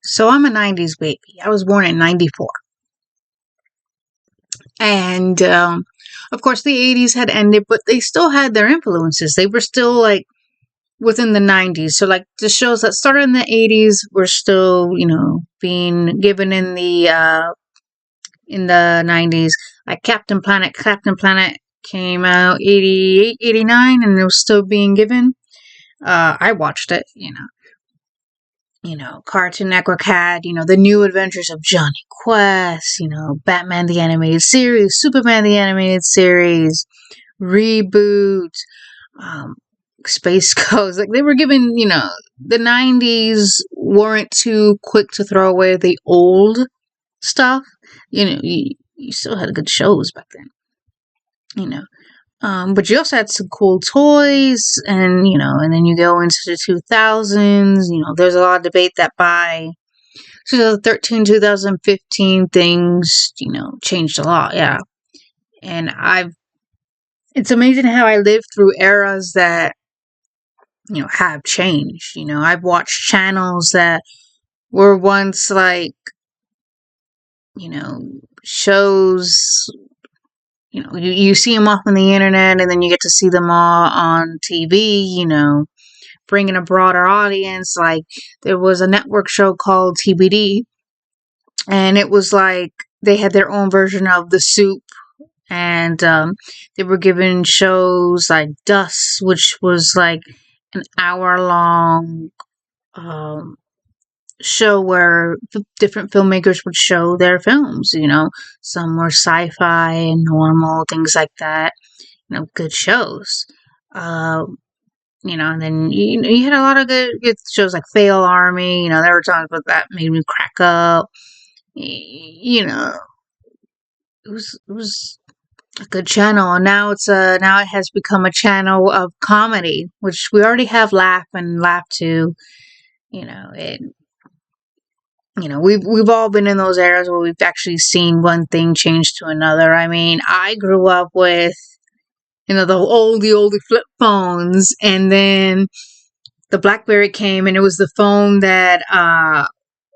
So I'm a 90s baby. I was born in 94. And of course, the 80s had ended, but they still had their influences. They were still like within the 90s. So, like, the shows that started in the 80s were still, being given in the 90s. Like Captain Planet. Captain Planet came out 88, 89, and it was still being given. I watched it, Cartoon Network had, the new adventures of Johnny Quest, Batman the Animated Series, Superman the Animated Series, Reboot, um, Space Ghost. Like, they were given, the 90s weren't too quick to throw away the old stuff. You still had good shows back then, but you also had some cool toys, and then you go into the 2000s. There's a lot of debate that by 2013, 2015, things changed a lot. Yeah, and it's amazing how I lived through eras that have changed. I've watched channels that were once like shows. You see them off on the internet, and then you get to see them all on TV, bringing a broader audience. Like, there was a network show called TBD, and it was like they had their own version of The Soup, and they were given shows like Dust, which was like an hour-long show where different filmmakers would show their films. Some were sci-fi and normal, things like that. Good shows. And then you had a lot of good shows like Fail Army. There were times about that made me crack up. It was a good channel, and now now it has become a channel of comedy, which we already have Laugh and Laugh Too. We've all been in those eras where we've actually seen one thing change to another. I mean, I grew up with the oldie flip phones, and then the BlackBerry came, and it was the phone that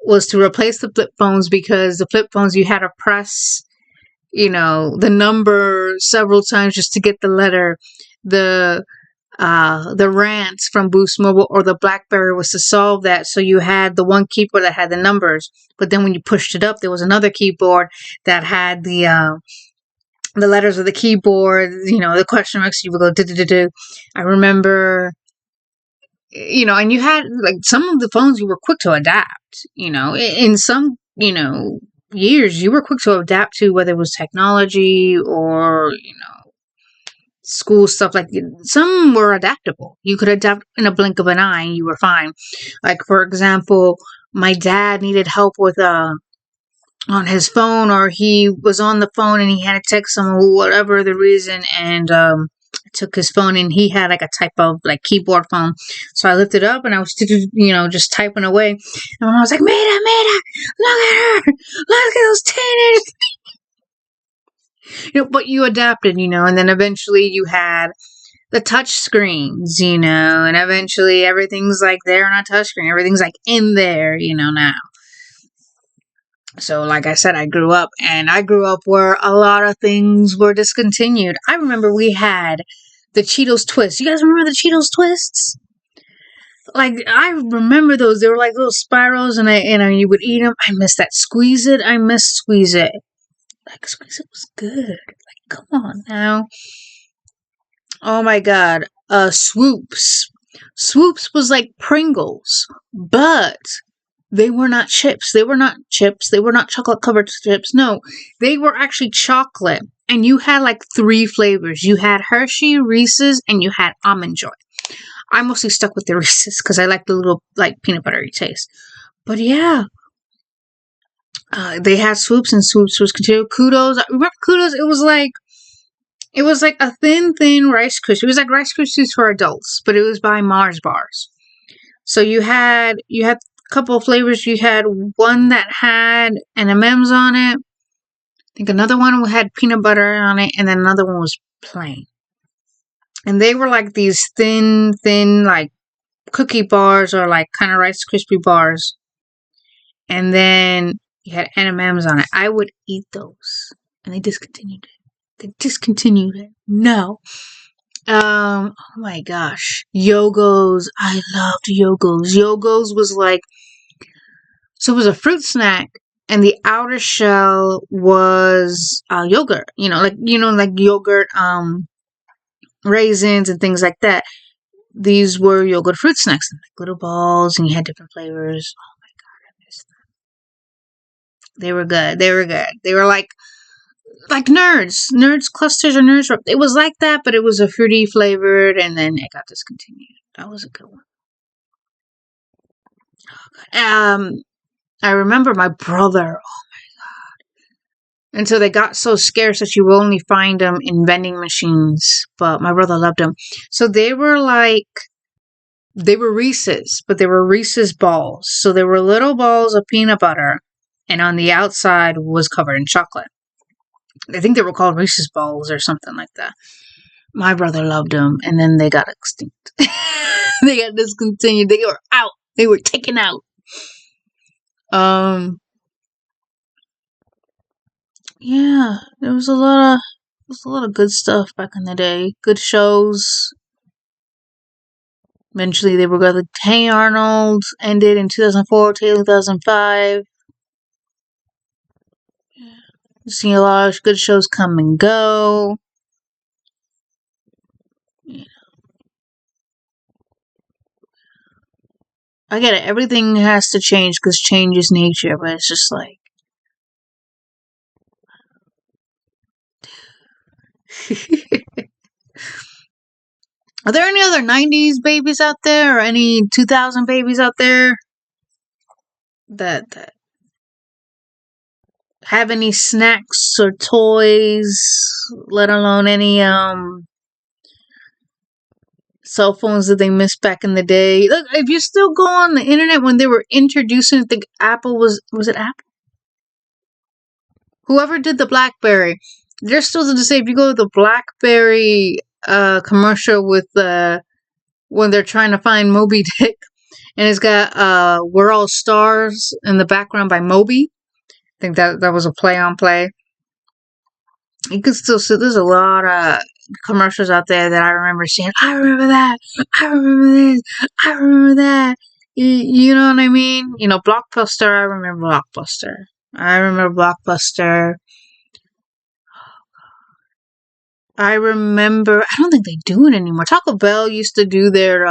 was to replace the flip phones, because the flip phones you had to press the number several times just to get the letter. The rants from Boost Mobile or the BlackBerry was to solve that. So you had the one keyboard that had the numbers, but then when you pushed it up, there was another keyboard that had the letters of the keyboard, the question marks. You would go do. I remember, and you had like some of the phones you were quick to adapt. In some years you were quick to adapt to, whether it was technology or school stuff. Like, some were adaptable. You could adapt in a blink of an eye and you were fine. Like, for example, my dad needed help with on his phone, or he was on the phone and he had to text someone, whatever the reason, and I took his phone, and he had like a type of like keyboard phone. So I lifted up and I was just typing away, and when I was like, Maida, look at her, look at those teenagers. But you adapted, and then eventually you had the touch screens, and eventually everything's like there on a touch screen. Everything's like in there, now. So, like I said, I grew up where a lot of things were discontinued. I remember we had the Cheetos Twists. You guys remember the Cheetos Twists? Like, I remember those. They were like little spirals, and you would eat them. I miss that. Squeeze It. I miss Squeeze It. Like, Squeeze It was good. Like, come on now. Oh my god. Swoops. Swoops was like Pringles, but they were not chips. They were not chocolate covered chips. No, they were actually chocolate. And you had like 3 flavors. You had Hershey, Reese's, and you had Almond Joy. I mostly stuck with the Reese's because I like the little like peanut buttery taste. But yeah, they had Swoops, and Swoops was continued. Kudos. I remember Kudos. It was like a thin Rice Krispie. It was like Rice Krispies for adults, but it was by Mars bars. So you had a couple of flavors. You had one that had M&Ms on it. I think another one had peanut butter on it, and then another one was plain. And they were like these thin like cookie bars, or like kind of Rice Krispie bars. and then you had M&Ms on it. I would eat those, and they discontinued it. No. Oh my gosh. Yogos. I loved Yogos. Yogos was like, so it was a fruit snack, and the outer shell was yogurt. Like yogurt, raisins and things like that. These were yogurt fruit snacks, like little balls, and you had different flavors. Oh my god, I missed them. They were good. They were good. They were like nerds clusters or nerds. It was like that, but it was a fruity flavored, and then it got discontinued. That was a good one. I remember my brother. And so they got so scarce that you will only find them in vending machines. But my brother loved them. So they were Reese's, but they were Reese's balls. So they were little balls of peanut butter, and on the outside was covered in chocolate. I think they were called Reese's balls or something like that. My brother loved them, and then they got extinct. They got discontinued. They were out. They were taken out. Yeah, there was a lot of good stuff back in the day. Good shows. Eventually, they were going to Hey Arnold ended in 2004 to 2005. You've seen a lot of good shows come and go. I get it. Everything has to change because change is nature, but it's just like. Are there any other 90s babies out there, or any 2000 babies out there that have any snacks or toys, let alone any cell phones that they missed back in the day? Look, if you still go on the internet when they were introducing, I think Apple was it Apple? Whoever did the BlackBerry, they're still to say if you go to the BlackBerry commercial with when they're trying to find Moby Dick, and it's got "We're All Stars" in the background by Moby. I think that was a play on play. You can still see there's a lot of commercials out there that I remember seeing. I remember that. I remember this. I remember that. You know what I mean? Blockbuster. I remember Blockbuster. I remember. I don't think they do it anymore. Taco Bell used to do their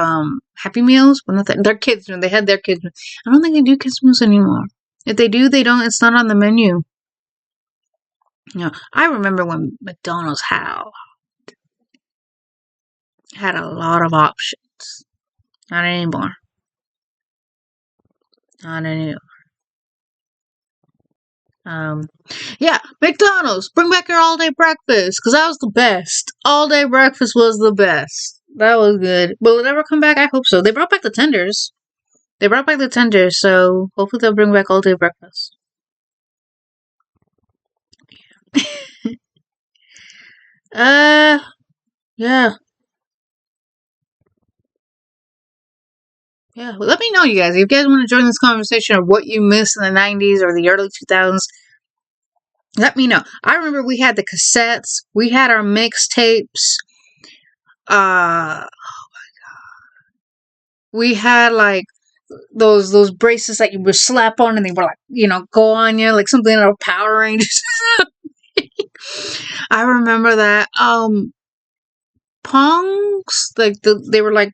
Happy Meals, but not their kids. When they had their kids, I don't think they do kids meals anymore. If they do, they don't. It's not on the menu. I remember when McDonald's had a lot of options. Not anymore. Not anymore. Yeah, McDonald's, bring back your all-day breakfast, because that was the best. All-day breakfast was the best. That was good. Will it ever come back? I hope so. They brought back the tenders. So hopefully they'll bring back all-day breakfast. Yeah. Yeah, well, let me know, you guys. If you guys want to join this conversation of what you missed in the 90s or the early 2000s, let me know. I remember we had the cassettes. We had our mixtapes. Oh my god. We had like those bracelets that you would slap on and they were like, go on you like something out of Power Rangers. I remember that. Pongs, like they were like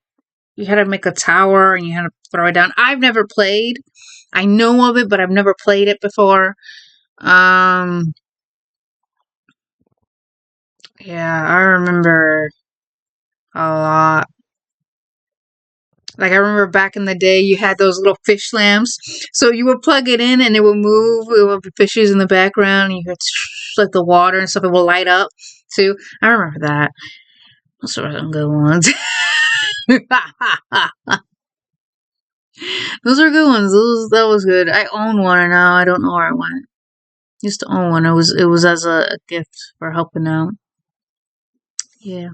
you had to make a tower and you had to throw it down. I've never played. I know of it, but I've never played it before. Yeah, I remember a lot. Like I remember back in the day, you had those little fish lamps, so you would plug it in and it would move. It would be fishes in the background, and you heard like the water and stuff. It would light up too. I remember that. Those were some good ones. Those are good ones. That was good. I own one, and now I don't know where I went. Used to own one. It was as a gift for helping out. Yeah.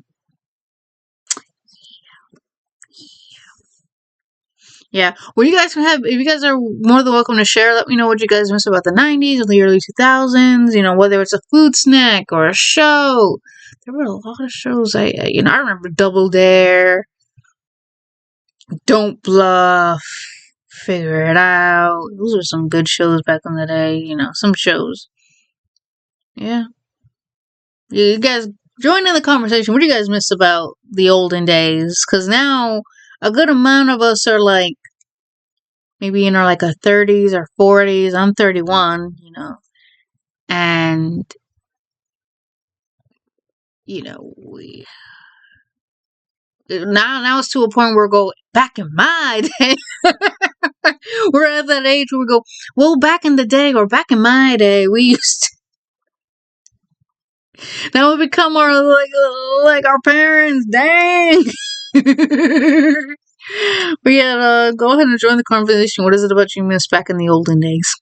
Yeah. Well, you guys can have, if you guys are more than welcome to share, let me know what you guys miss about the 90s or the early 2000s, whether it's a food snack or a show. There were a lot of shows. I remember Double Dare, Don't Bluff, Figure It Out. Those were some good shows back in the day, some shows. Yeah. You guys join in the conversation. What do you guys miss about the olden days? Because now a good amount of us are like, maybe in our like our 30s or 40s. I'm 31, and we now it's to a point where we go back in my day. We're at that age where we go, well, back in the day or back in my day, we used to. Now we become our like our parents. Dang. But yeah, go ahead and join the conversation. What is it about you miss back in the olden days?